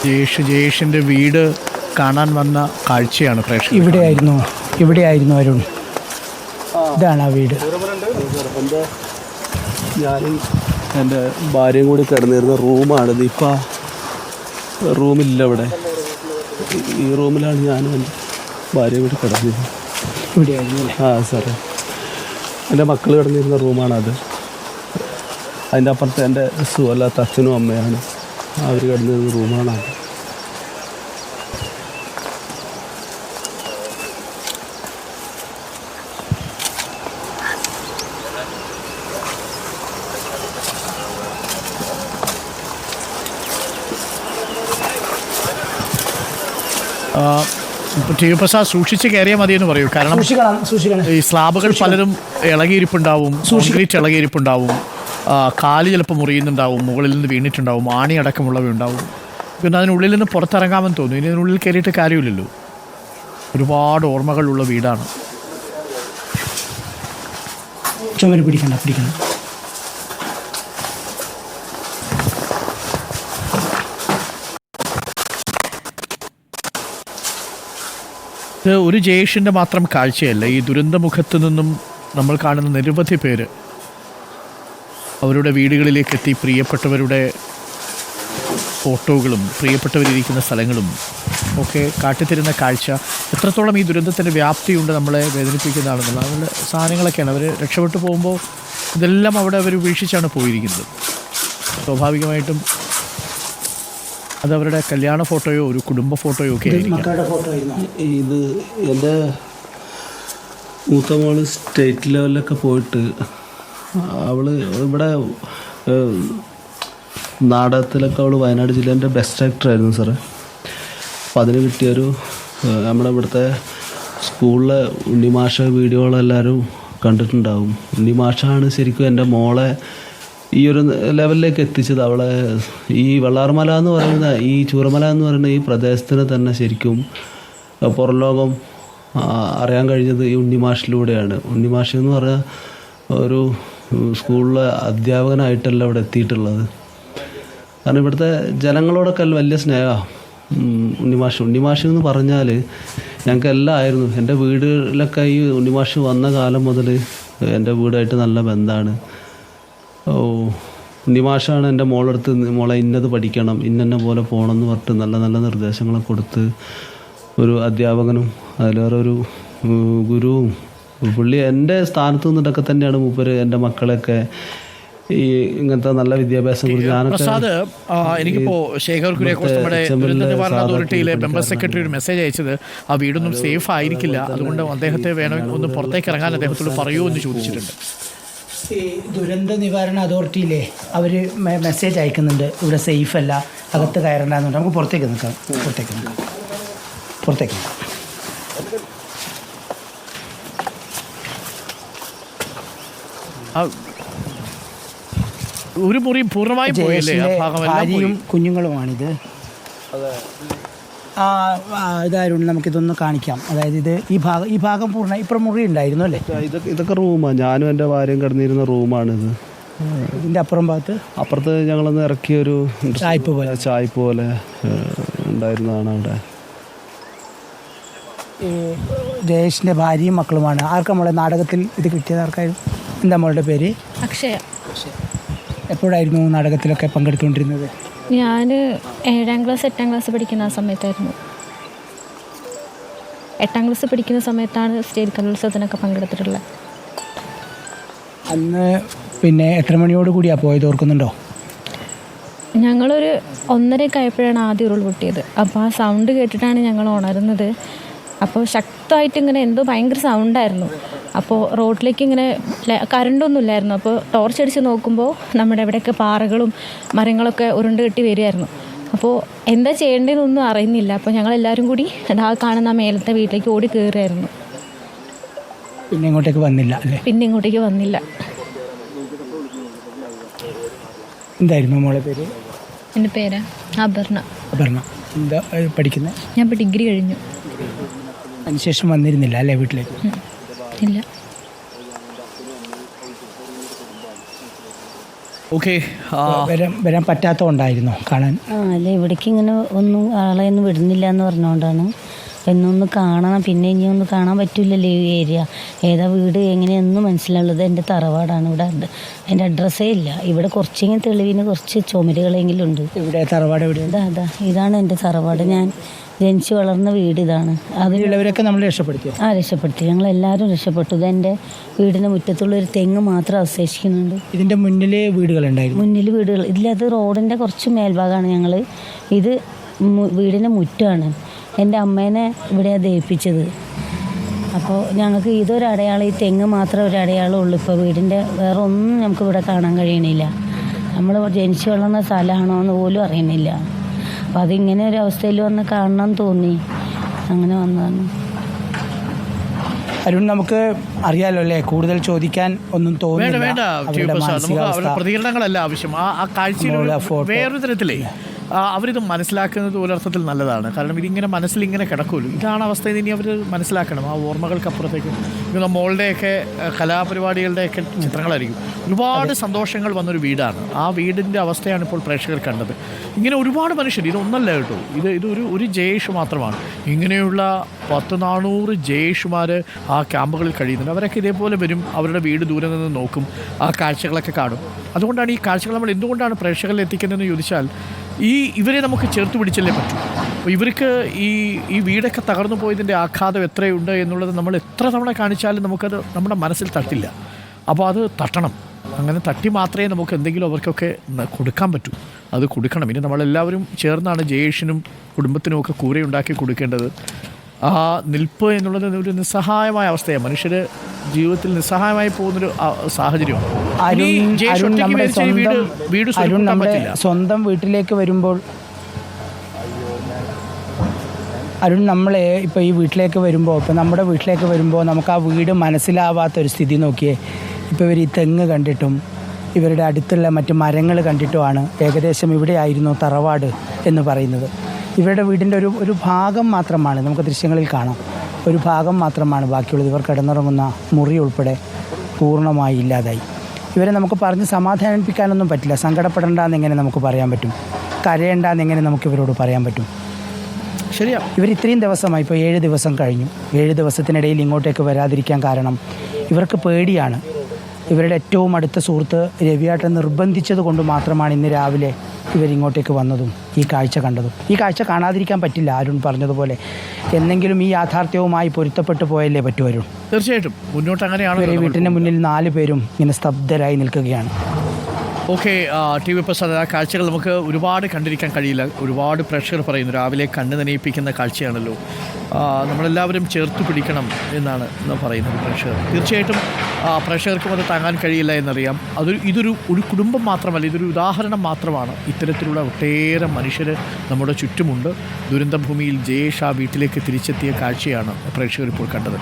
ജയേഷിൻ്റെ വീട് കാണാൻ വന്ന കാഴ്ചയാണ് പ്രേക്ഷകർ. ഇവിടെയായിരുന്നു അരുൺ. ഇതാണ് ആ വീട്. ഞാനും എൻ്റെ ഭാര്യയും കൂടി കിടന്നിരുന്ന റൂമാണിത്. ഇപ്പം റൂമില്ല ഇവിടെ. ഈ റൂമിലാണ് ഞാനും എൻ്റെ ഭാര്യയും കൂടി കിടന്നിരുന്നത്. ഇവിടെയായിരുന്നു. സാറേ, എൻ്റെ മക്കൾ കിടന്നിരുന്ന റൂമാണത്. അതിൻ്റെ അപ്പുറത്ത് എൻ്റെ സുഖമില്ലാത്ത അച്ഛനും അമ്മയാണ്. അവർ കിടന്നിരുന്ന റൂമാണത്. ടി വി പ്രസാദ് സൂക്ഷിച്ച് കയറിയാൽ മതിയെന്ന് പറയൂ. കാരണം ഈ സ്ലാബുകൾ പലതും ഇളകിയിരിപ്പുണ്ടാവും, കോൺക്രീറ്റ് ഇളകിയിരിപ്പുണ്ടാവും, കാല് ചിലപ്പോൾ മുറിയുന്നുണ്ടാവും, മുകളിൽ നിന്ന് വീണിട്ടുണ്ടാവും, ആണി അടക്കമുള്ളവ ഉണ്ടാവും. പിന്നെ അതിനുള്ളിൽ നിന്ന് പുറത്തിറങ്ങാമെന്ന് തോന്നുന്നു. ഇനി അതിനുള്ളിൽ കയറിയിട്ട് കാര്യമില്ലല്ലോ. ഒരുപാട് ഓർമ്മകളുള്ള വീടാണ്. ചുമര് പിടിക്കണം. ഇത് ഒരു ജയേഷിൻ്റെ മാത്രം കാഴ്ചയല്ല. ഈ ദുരന്തമുഖത്ത് നിന്നും നമ്മൾ കാണുന്ന നിരവധി പേര് അവരുടെ വീടുകളിലേക്ക് എത്തി പ്രിയപ്പെട്ടവരുടെ ഫോട്ടോകളും പ്രിയപ്പെട്ടവരിയ്ക്കുന്ന സ്ഥലങ്ങളും ഒക്കെ കാട്ടിത്തരുന്ന കാഴ്ച എത്രത്തോളം ഈ ദുരന്തത്തിൻ്റെ വ്യാപ്തിയുണ്ട്, നമ്മളെ വേദനിപ്പിക്കുന്നതാണെന്നുള്ള അതുപോലെ സാധനങ്ങളൊക്കെയാണ്. അവർ രക്ഷപ്പെട്ടു പോകുമ്പോൾ ഇതെല്ലാം അവിടെ അവർ വീക്ഷിച്ചാണ് പോയിരിക്കുന്നത്. സ്വാഭാവികമായിട്ടും അത് അവരുടെ കല്യാണ ഫോട്ടോയോ ഒരു കുടുംബ ഫോട്ടോയോ ഒക്കെ ആയിരിക്കും. ഇത് എൻ്റെ മൂത്ത മോള് സ്റ്റേറ്റ് ലെവലിലൊക്കെ പോയിട്ട് അവൾ ഇവിടെ നാടകത്തിലൊക്കെ അവൾ വയനാട് ജില്ലേൻ്റെ ബെസ്റ്റ് ആക്ടറായിരുന്നു സാറേ. അപ്പോൾ അതിന് കിട്ടിയൊരു നമ്മുടെ ഇവിടുത്തെ സ്കൂളിലെ ഉണ്ണിമാഷ വീഡിയോകളെല്ലാവരും കണ്ടിട്ടുണ്ടാവും. ഉണ്ണിമാഷാണ് ശരിക്കും എൻ്റെ മോളെ ഈ ഒരു ലെവലിലേക്ക് എത്തിച്ചത്. അവളെ ഈ വെള്ളാർമല എന്ന് പറയുന്ന ഈ ചൂരമല എന്ന് പറയുന്ന ഈ പ്രദേശത്തിന് തന്നെ ശരിക്കും പുറം ലോകം അറിയാൻ കഴിഞ്ഞത് ഈ ഉണ്ണിമാഷിലൂടെയാണ്. ഉണ്ണിമാഷ് എന്ന് പറഞ്ഞാൽ ഒരു സ്കൂളിലെ അധ്യാപകനായിട്ടല്ല ഇവിടെ എത്തിയിട്ടുള്ളത്. കാരണം ഇവിടുത്തെ ജനങ്ങളോടൊക്കെ വലിയ സ്നേഹമാണ് ഉണ്ണിമാഷ് എന്ന് പറഞ്ഞാൽ ഞങ്ങൾക്ക് എല്ലാം ആയിരുന്നു. എൻ്റെ വീട്ടിലൊക്കെ ഈ ഉണ്ണിമാഷ് വന്ന കാലം മുതൽ എൻ്റെ വീടായിട്ട് നല്ല ബന്ധമാണ്. ഉണ്ണിമാഷാണ് എൻ്റെ മോളെടുത്ത് മോളെ ഇന്നത് പഠിക്കണം, ഇന്നെ പോലെ പോകണം എന്ന് പറഞ്ഞിട്ട് നല്ല നല്ല നിർദ്ദേശങ്ങളൊക്കെ കൊടുത്ത് ഒരു അധ്യാപകനും അതിലേറെ ഒരു ഗുരുവും. പുള്ളി എൻ്റെ സ്ഥാനത്ത് നിന്നിട്ടൊക്കെ തന്നെയാണ് മൂപ്പര് എൻ്റെ മക്കളെയൊക്കെ ഈ ഇങ്ങനത്തെ നല്ല വിദ്യാഭ്യാസം പ്രസാദ്. എനിക്കിപ്പോൾ ശേഖർ കുര്യാക്കോസ് നമ്മുടെ ദുരന്ത നിവാരണ അതോറിറ്റിയിലെ മെമ്പർ സെക്രട്ടറി ഒരു മെസ്സേജ് അയച്ചത് ആ വീടൊന്നും സേഫ് ആയിരിക്കില്ല, അതുകൊണ്ട് അദ്ദേഹത്തെ വേണമെങ്കിൽ ഒന്ന് പുറത്തേക്ക് ഇറങ്ങാൻ അദ്ദേഹത്തോട് പറയൂ എന്ന് ചോദിച്ചിട്ടുണ്ട്. ഈ ദുരന്ത നിവാരണ അതോറിറ്റിയിലെ അവർ മെസ്സേജ് അയക്കുന്നുണ്ട്, ഇവിടെ സേഫ് അല്ല, അകത്ത് കയറണ്ടെന്നുണ്ട്. നമുക്ക് പുറത്തേക്ക് നിൽക്കാം. ഒരു മുറി പൂർണ്ണമായി ഭാര്യയും കുഞ്ഞുങ്ങളുമാണിത്. ഇതായിരുന്നു. നമുക്കിതൊന്ന് കാണിക്കാം. അതായത് ഈ ഭാഗം പൂർണ്ണ ഇപ്പം മുറി ഉണ്ടായിരുന്നു അല്ലേ? ഇതൊക്കെ റൂമാണ്. ഞാനും എൻ്റെ ഭാര്യയും റൂമാണിത്. ഇതിൻ്റെ അപ്പുറത്ത് ഞങ്ങളൊന്ന് ഇറക്കിയൊരു ചായ്പ് പോലെ ഉണ്ടായിരുന്നതാണ് അവിടെ. ജയേഷിൻ്റെ ഭാര്യയും മക്കളുമാണ്. ആർക്കാ നമ്മളെ നാടകത്തിൽ ഇത് കിട്ടിയത്? ആർക്കായിരുന്നു? എന്താ മോളുടെ പേര്? അക്ഷയ. എപ്പോഴായിരുന്നു നാടകത്തിലൊക്കെ പങ്കെടുത്തുകൊണ്ടിരുന്നത്? ഞാൻ 7ാം ക്ലാസ് 8ാം ക്ലാസ് പഠിക്കുന്ന ആ സമയത്തായിരുന്നു. 8ാം ക്ലാസ് പഠിക്കുന്ന സമയത്താണ് സ്റ്റേറ്റ് കലോത്സവത്തിനൊക്കെ പങ്കെടുത്തിട്ടുള്ളത്. അന്ന് പിന്നെ എത്ര മണിയോട് കൂടിയാണ് പോയത്, ഓർക്കുന്നുണ്ടോ? ഞങ്ങളൊരു 1:30 ആയപ്പോഴാണ് ആദ്യം ഉരുൾ പൊട്ടിയത്. അപ്പോൾ ആ സൗണ്ട് കേട്ടിട്ടാണ് ഞങ്ങൾ ഉണരുന്നത്. അപ്പോൾ ശക്തമായിട്ട് ഇങ്ങനെ എന്തോ ഭയങ്കര സൗണ്ടായിരുന്നു. അപ്പോൾ റോഡിലേക്ക് ഇങ്ങനെ കറണ്ടൊന്നും ഇല്ലായിരുന്നു. അപ്പോൾ ടോർച്ച് അടിച്ച് നോക്കുമ്പോൾ നമ്മുടെ ഇവിടെയൊക്കെ പാറകളും മരങ്ങളൊക്കെ ഉരുണ്ട് കെട്ടി വരികയായിരുന്നു. അപ്പോൾ എന്താ ചെയ്യേണ്ടതെന്നൊന്നും അറിയുന്നില്ല. അപ്പോൾ ഞങ്ങളെല്ലാവരും കൂടി ആ കാണുന്ന മേലത്തെ വീട്ടിലേക്ക് ഓടി കയറിയായിരുന്നു. പിന്നെ ഇങ്ങോട്ടേക്ക് വന്നില്ല. എന്തായിരുന്നു മോളെ പേര്? എൻ്റെ പേര് അപർണ. എന്താ പഠിക്കുന്നത്? ഞാൻ ഇപ്പോൾ ഡിഗ്രി കഴിഞ്ഞു. അതിനുശേഷം വന്നിരുന്നില്ല അല്ലേ വീട്ടിലേക്ക്? ഇല്ല. ഓക്കെ. വരാൻ പറ്റാത്തതുകൊണ്ടായിരുന്നോ കാണാൻ? അല്ല, ഇവിടേക്ക് ഇങ്ങനെ ഒന്നും ആളെ ഒന്നും വിടുന്നില്ല എന്ന് പറഞ്ഞുകൊണ്ടാണ്. എന്നൊന്ന് കാണണം, പിന്നെ ഇനി ഒന്ന് കാണാൻ പറ്റില്ലല്ലോ ഈ ഏരിയ. ഏതാ വീട് എങ്ങനെയൊന്നും മനസ്സിലുള്ളത്. എൻ്റെ തറവാടാണ് ഇവിടെ. എൻ്റെ അഡ്രസ്സേ ഇല്ല. ഇവിടെ കുറച്ചെങ്കിലും തെളിവിന് കുറച്ച് ചുമരുകളെങ്കിലും ഉണ്ട്. ഇവിടെ തറവാട് എവിടെ? അതാ ഇതാണ് എൻ്റെ തറവാട്. ഞാൻ ജനിച്ച് വളർന്ന വീട് ഇതാണ്. അതിലുള്ളവരൊക്കെ നമ്മൾ രക്ഷപ്പെടുത്തി. രക്ഷപ്പെടുത്തി. ഞങ്ങളെല്ലാവരും രക്ഷപ്പെട്ടു. ഇതെൻ്റെ വീടിൻ്റെ മുറ്റത്തുള്ളൊരു തെങ്ങ് മാത്രം അവശേഷിക്കുന്നുണ്ട്. ഇതിൻ്റെ മുന്നിൽ വീടുകളുണ്ടായിരുന്നു? മുന്നിൽ വീടുകൾ ഇല്ല. അത് റോഡിൻ്റെ കുറച്ച് മേൽഭാഗമാണ്. ഞങ്ങൾ ഇത് വീടിൻ്റെ മുറ്റമാണ്. എൻ്റെ അമ്മേനെ ഇവിടെയാണ് ദയിപ്പിച്ചത്. അപ്പോൾ ഞങ്ങൾക്ക് ഇതൊരടയാളം, ഈ തെങ്ങ് മാത്രം ഒരു അടയാളം ഉള്ളൂ. ഇപ്പോൾ വീടിൻ്റെ വേറെ ഒന്നും നമുക്ക് ഇവിടെ കാണാൻ കഴിയണില്ല. നമ്മൾ ജനിച്ചു വളർന്ന സ്ഥലമാണോ എന്ന് പോലും അറിയണില്ല. അപ്പോൾ അതിങ്ങനെ ഒരു അവസ്ഥയിൽ വന്ന് കാണണം തോന്നി, അങ്ങനെ വന്നതാണ്. അരുൺ, നമുക്ക് അറിയാലോ അല്ലേ, കൂടുതൽ ചോദിക്കാൻ ഒന്നും തോന്നുന്നില്ല. വേണ്ട, നമുക്ക് അവരുടെ പ്രതികരണങ്ങളല്ല ആവശ്യം. ആ കാഴ്ചയിൽ വേറൊരു തരത്തിലേ അവരിത് മനസ്സിലാക്കുന്നത് ഒരർത്ഥത്തിൽ നല്ലതാണ്. കാരണം ഇതിങ്ങനെ മനസ്സിലിങ്ങനെ കിടക്കുമല്ലോ. ഇതാണ് അവസ്ഥ. ഇനി അവർ മനസ്സിലാക്കണം. ആ ഓർമ്മകൾക്കപ്പുറത്തേക്ക് ഇങ്ങനെ മോളുടെയൊക്കെ കലാപരിപാടികളുടെയൊക്കെ ചിത്രങ്ങളായിരിക്കും. ഒരുപാട് സന്തോഷങ്ങൾ വന്നൊരു വീടാണ്. ആ വീടിൻ്റെ അവസ്ഥയാണ് ഇപ്പോൾ പ്രേക്ഷകർ കണ്ടത്. ഇങ്ങനെ ഒരുപാട് മനുഷ്യർ, ഇതൊന്നല്ല കേട്ടോ, ഒരു ജയേഷ് മാത്രമാണ്. ഇങ്ങനെയുള്ള 100-400 ജയേഷുമാർ ആ ക്യാമ്പുകളിൽ കഴിയുന്നുണ്ട്. അവരൊക്കെ ഇതേപോലെ വരും, അവരുടെ വീട് ദൂരെ നിന്ന് നോക്കും, ആ കാഴ്ചകളൊക്കെ കാണും. അതുകൊണ്ടാണ് ഈ കാഴ്ചകൾ നമ്മൾ എന്തുകൊണ്ടാണ് പ്രേക്ഷകരിൽ എത്തിക്കുന്നതെന്ന് ചോദിച്ചാൽ, ഇവരെ നമുക്ക് ചേർത്ത് പിടിച്ചല്ലേ പറ്റൂ. അപ്പോൾ ഇവർക്ക് ഈ വീടൊക്കെ തകർന്നു പോയതിൻ്റെ ആഘാതം എത്രയുണ്ട് എന്നുള്ളത് നമ്മൾ എത്ര തവണ കാണിച്ചാലും നമുക്കത് നമ്മുടെ മനസ്സിൽ തട്ടില്ല. അപ്പോൾ അത് തട്ടണം. അങ്ങനെ തട്ടി മാത്രമേ നമുക്ക് എന്തെങ്കിലും അവർക്കൊക്കെ കൊടുക്കാൻ പറ്റൂ. അത് കൊടുക്കണം. ഇനി നമ്മളെല്ലാവരും ചേർന്നാണ് ജയേഷിനും കുടുംബത്തിനും ഒക്കെ കൂരയുണ്ടാക്കി കൊടുക്കേണ്ടത്. ആ നിൽപ്പ് എന്നുള്ളത് ഒരു നിസ്സഹായമായ അവസ്ഥയാണ്. മനുഷ്യർ ജീവിതത്തിൽ നിസ്സഹായമായി പോകുന്നൊരു സാഹചര്യമാണ്. സ്വന്തം വീട്ടിലേക്ക് വരുമ്പോൾ അരുൺ, നമ്മളെ ഇപ്പോൾ ഈ വീട്ടിലേക്ക് വരുമ്പോൾ, ഇപ്പോൾ നമ്മുടെ വീട്ടിലേക്ക് വരുമ്പോൾ നമുക്ക് ആ വീട് മനസ്സിലാവാത്തൊരു സ്ഥിതി നോക്കിയേ. ഇപ്പോൾ ഇവർ ഈ തെങ്ങ് കണ്ടിട്ടും ഇവരുടെ അടുത്തുള്ള മറ്റ് മരങ്ങൾ കണ്ടിട്ടുമാണ് ഏകദേശം ഇവിടെയായിരുന്നു തറവാട് എന്ന് പറയുന്നത്. ഇവരുടെ വീടിൻ്റെ ഒരു ഭാഗം മാത്രമാണ് നമുക്ക് ദൃശ്യങ്ങളിൽ കാണാം. ഒരു ഭാഗം മാത്രമാണ് ബാക്കിയുള്ളത്. ഇവർ കിടന്നുറങ്ങുന്ന മുറി ഉൾപ്പെടെ പൂർണ്ണമായി ഇല്ലാതായി. ഇവരെ നമുക്ക് പറഞ്ഞ് സമാധാനിപ്പിക്കാനൊന്നും പറ്റില്ല. സങ്കടപ്പെടേണ്ടെന്ന് എങ്ങനെ നമുക്ക് പറയാൻ പറ്റും? കരയേണ്ടെന്ന് എങ്ങനെ നമുക്ക് ഇവരോട് പറയാൻ പറ്റും? ശരിയാ. ഇവർ ഇത്രയും ദിവസമായി, ഇപ്പോൾ 7 ദിവസം കഴിഞ്ഞു. 7 ദിവസത്തിനിടയിൽ ഇങ്ങോട്ടേക്ക് വരാതിരിക്കാൻ കാരണം ഇവർക്ക് പേടിയാണ്. ഇവരുടെ ഏറ്റവും അടുത്ത സുഹൃത്ത് രവിയേട്ടൻ നിർബന്ധിച്ചത് കൊണ്ട് മാത്രമാണ് ഇന്ന് രാവിലെ ഇവരിങ്ങോട്ടേക്ക് വന്നതും ഈ കാഴ്ച കണ്ടതും. ഈ കാഴ്ച കാണാതിരിക്കാൻ പറ്റില്ല. അരുൺ പറഞ്ഞതുപോലെ എന്നെങ്കിലും ഈ യാഥാർത്ഥ്യവുമായി പൊരുത്തപ്പെട്ടു പോയല്ലേ പറ്റൂ അരുൺ? തീർച്ചയായിട്ടും മുന്നോട്ട് അങ്ങനെയാണ്. വീട്ടിൻ്റെ മുന്നിൽ 4 പേരും ഇങ്ങനെ സ്തബ്ധരായി നിൽക്കുകയാണ്. ഓക്കെ, TV പ്രസാദ്, ആ കാഴ്ചകൾ നമുക്ക് ഒരുപാട് കണ്ടിരിക്കാൻ കഴിയില്ല. ഒരുപാട് പ്രേക്ഷകർ പറയുന്നു രാവിലെ കണ്ണ് നനയിപ്പിക്കുന്ന കാഴ്ചയാണല്ലോ, നമ്മളെല്ലാവരും ചേർത്ത് പിടിക്കണം എന്നാണ് പറയുന്നത് പ്രേക്ഷകർ. തീർച്ചയായിട്ടും പ്രേക്ഷകർക്കും അത് താങ്ങാൻ കഴിയില്ല എന്നറിയാം. ഇതൊരു കുടുംബം മാത്രമല്ല, ഇതൊരു ഉദാഹരണം മാത്രമാണ്. ഇത്തരത്തിലുള്ള ഒട്ടേറെ മനുഷ്യർ നമ്മുടെ ചുറ്റുമുണ്ട്. ദുരന്തഭൂമിയിൽ ജയേഷ് ആ വീട്ടിലേക്ക് തിരിച്ചെത്തിയ കാഴ്ചയാണ് പ്രേക്ഷകർ ഇപ്പോൾ കണ്ടത്.